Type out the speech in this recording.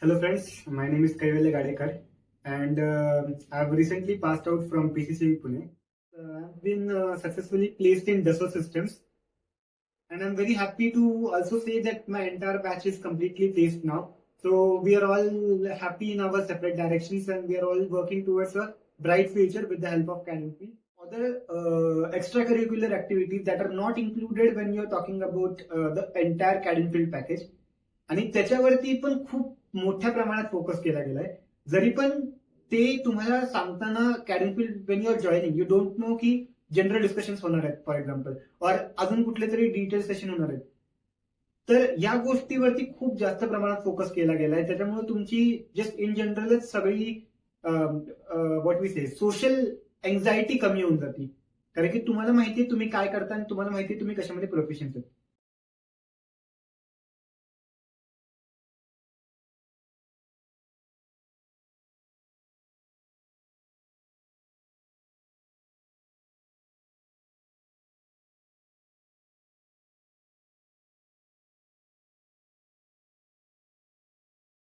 Hello friends, my name is Kaivalya Gadekar and I've recently passed out from PCCB Pune. I've been successfully placed in Dassault Systems and I'm very happy to also say that my entire batch is completely placed now. So we are all happy in our separate directions and we are all working towards a bright future with the help of Cadence. Other extracurricular activities that are not included when you're talking about the entire Cadence package. आणि त्याच्यावरती पण खूप मोठ्या प्रमाणात focus केला गेलाय. जरी पण ते तुम्हाला सांगताना कॅडनफील्ड when you are joining you don't know की जनरल डिस्कशन होणार आहेत फॉर एक्झाम्पल और अजून कुठले तरी डिटेल सेशन होणार आहेत. तर या गोष्टीवरती खूप जास्त प्रमाणात फोकस केला गेलाय. त्याच्यामुळे तुमची जस्ट इन जनरलच सगळी what we say social anxiety कमी होऊन जाते. कारण की तुम्हाला माहितीये तुम्ही काय करता आणि तुम्हाला माहितीये तुम्ही कशामध्ये प्रोफेशन्स आहेत.